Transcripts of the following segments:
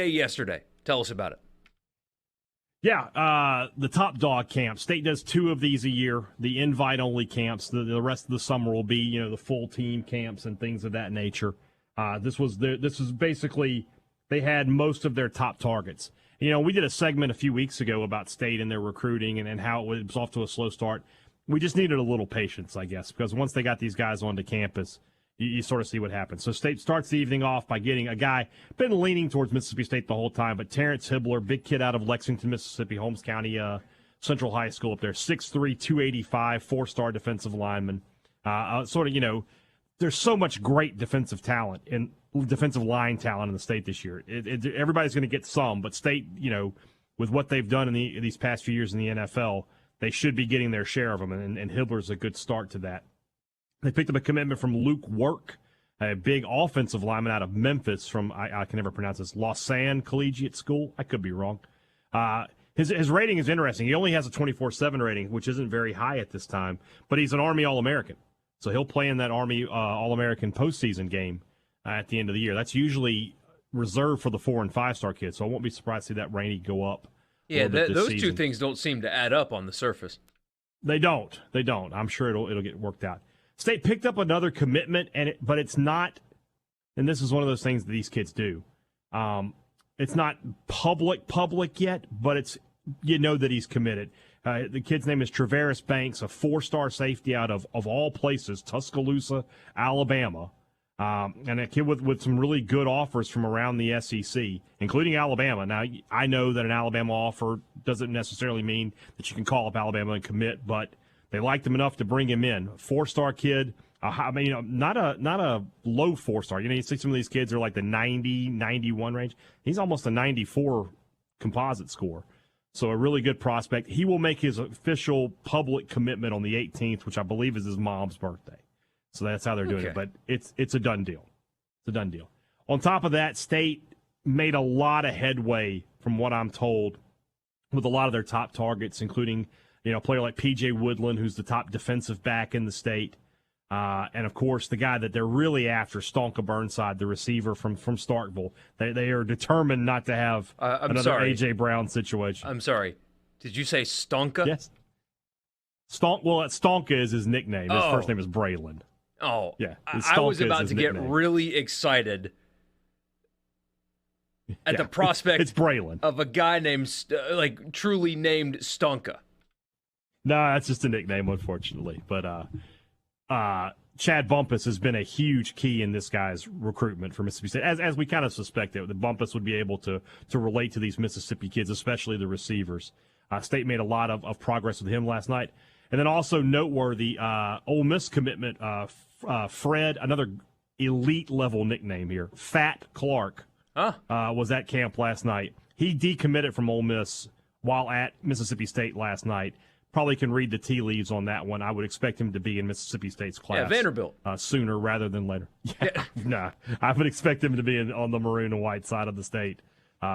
yesterday. Tell us about it. Yeah, the Top Dog camp. State does 2 of these a year. The invite-only camps. The rest of the summer will be, the full team camps and things of that nature. This was basically they had most of their top targets. We did a segment a few weeks ago about State and their recruiting and how it was off to a slow start. We just needed a little patience, I guess, because once they got these guys onto campus, you sort of see what happens. So State starts the evening off by getting a guy, been leaning towards Mississippi State the whole time, but Terrence Hibbler, big kid out of Lexington, Mississippi, Holmes County Central High School up there, 6'3", 285, 4-star defensive lineman. There's so much great defensive talent and defensive line talent in the state this year. Everybody's going to get some, but State, with what they've done in these past few years in the NFL, they should be getting their share of them, and Hibbler's a good start to that. They picked up a commitment from Luke Work, a big offensive lineman out of Memphis from, I can never pronounce this, Lausanne Collegiate School. I could be wrong. His rating is interesting. He only has a 24/7 rating, which isn't very high at this time, but he's an Army All-American. So he'll play in that Army All-American postseason game at the end of the year. That's usually reserved for the 4- and 5-star kids, so I won't be surprised to see that rating go up. Yeah, those two things don't seem to add up on the surface. They don't. I'm sure it'll get worked out. State picked up another commitment, but it's not, and this is one of those things that these kids do. It's not public yet, but it's that he's committed. The kid's name is Travaris Banks, a 4-star safety out of all places, Tuscaloosa, Alabama, and a kid with some really good offers from around the SEC, including Alabama. Now, I know that an Alabama offer doesn't necessarily mean that you can call up Alabama and commit, but they liked him enough to bring him in. 4-star kid. Not a low 4-star. You see some of these kids are like the 90, 91 range. He's almost a 94 composite score. So a really good prospect. He will make his official public commitment on the 18th, which I believe is his mom's birthday. So that's how they're doing it. But it's a done deal. It's a done deal. On top of that, State made a lot of headway, from what I'm told, with a lot of their top targets, including a player like P.J. Woodland, who's the top defensive back in the state. And, of course, the guy that they're really after, Stonka Burnside, the receiver from Starkville. They are determined not to have another A.J. Brown situation. I'm sorry. Did you say Stonka? Yes. Stonka is his nickname. His first name is Braylon. Oh. Yeah. I was about to get really excited at the prospect it's Braylon. Of a guy named, truly named Stonka. No, that's just a nickname, unfortunately. But Chad Bumpus has been a huge key in this guy's recruitment for Mississippi State, as we kind of suspected. That Bumpus would be able to relate to these Mississippi kids, especially the receivers. State made a lot of progress with him last night. And then also noteworthy, Ole Miss commitment, Fred, another elite-level nickname here, Fat Clark, was at camp last night. He decommitted from Ole Miss while at Mississippi State last night. Probably can read the tea leaves on that one. I would expect him to be in Mississippi State's class. Yeah, Vanderbilt. Sooner rather than later. Nah, I would expect him to be on the maroon and white side of the state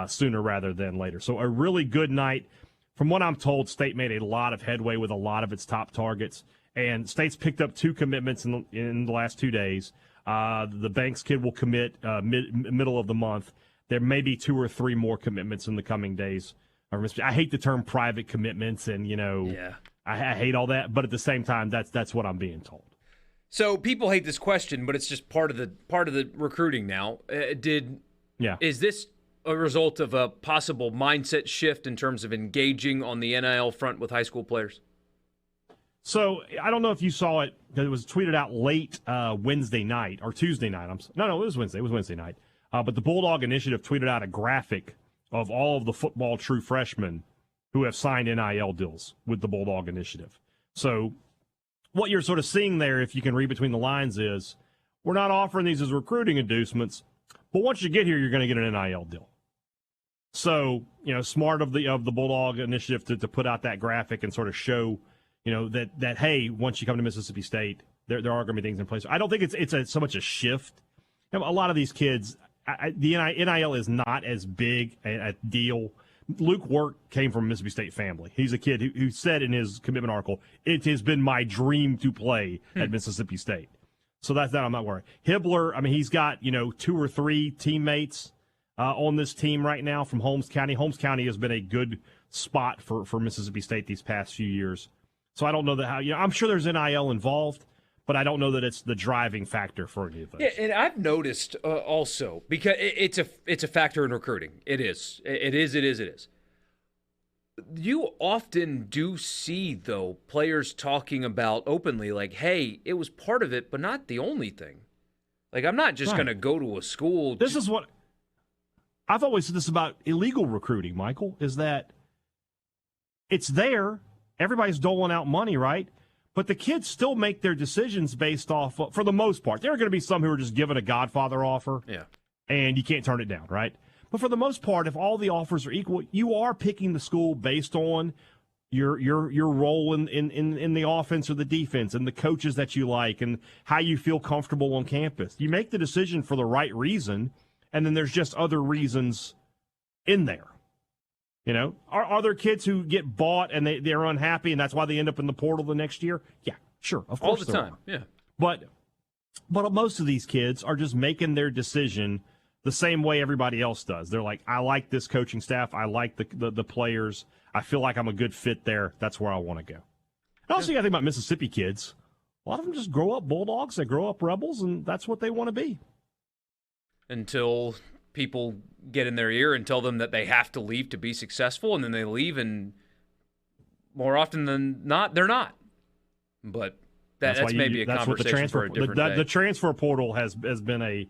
sooner rather than later. So a really good night. From what I'm told, State made a lot of headway with a lot of its top targets. And State's picked up 2 commitments in the last 2 days. The Banks kid will commit middle of the month. There may be 2 or 3 more commitments in the coming days. I hate the term private commitments, and I hate all that. But at the same time, that's what I'm being told. So people hate this question, but it's just part of the recruiting now. Is this a result of a possible mindset shift in terms of engaging on the NIL front with high school players? So I don't know if you saw it. It was tweeted out late Wednesday night or Tuesday night. It was Wednesday. It was Wednesday night. But the Bulldog Initiative tweeted out a graphic of all of the football true freshmen who have signed NIL deals with the Bulldog Initiative. So what you're sort of seeing there, if you can read between the lines, is we're not offering these as recruiting inducements, but once you get here, you're going to get an NIL deal. So, smart of the Bulldog Initiative to put out that graphic and sort of show, that hey, once you come to Mississippi State, there are going to be things in place. I don't think it's so much a shift. A lot of these kids, the NIL is not as big a deal. Luke Work came from a Mississippi State family. He's a kid who said in his commitment article, "It has been my dream to play at Mississippi State." So that's that. I'm not worried. Hibbler, he's got 2 or 3 teammates on this team right now from Holmes County. Holmes County has been a good spot for Mississippi State these past few years. So I don't know I'm sure there's NIL involved, but I don't know that it's the driving factor for any of those. Yeah, and I've noticed also, because it's a factor in recruiting. It is. You often do see, though, players talking about openly, like, hey, it was part of it, but not the only thing. Like, I'm not just going to go to a school. This is what I've always said this about illegal recruiting, Michael, is that it's there. Everybody's doling out money, right? But the kids still make their decisions based off, for the most part. There are going to be some who are just given a Godfather offer, and you can't turn it down, right? But for the most part, if all the offers are equal, you are picking the school based on your role in the offense or the defense and the coaches that you like and how you feel comfortable on campus. You make the decision for the right reason, and then there's just other reasons in there. Are there kids who get bought and they're unhappy and that's why they end up in the portal the next year? Yeah, sure, of course. All the time, yeah. But most of these kids are just making their decision the same way everybody else does. They're like, I like this coaching staff. I like the players. I feel like I'm a good fit there. That's where I want to go. And also, you got to think about Mississippi kids. A lot of them just grow up Bulldogs. They grow up Rebels, and that's what they want to be. Until people get in their ear and tell them that they have to leave to be successful, and then they leave, and more often than not, they're not. But that's maybe a conversation for a different day. The transfer portal has been a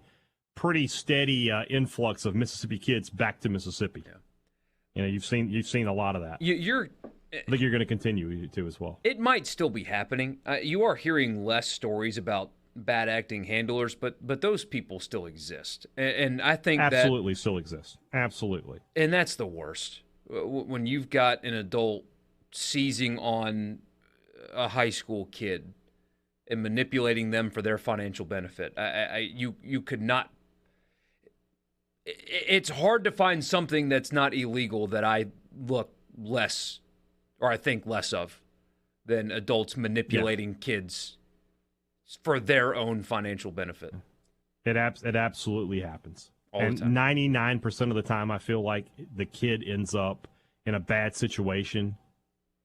pretty steady influx of Mississippi kids back to Mississippi. Yeah. You've seen a lot of that. I think you're going to continue to as well. It might still be happening. You are hearing less stories about bad acting handlers, but those people still exist, and I think absolutely still exist. Absolutely, and that's the worst when you've got an adult seizing on a high school kid and manipulating them for their financial benefit. You could not. It's hard to find something that's not illegal that I look less, or I think less of, than adults manipulating kids for their own financial benefit. It absolutely happens. And 99% of the time, I feel like the kid ends up in a bad situation,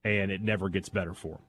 and it never gets better for him.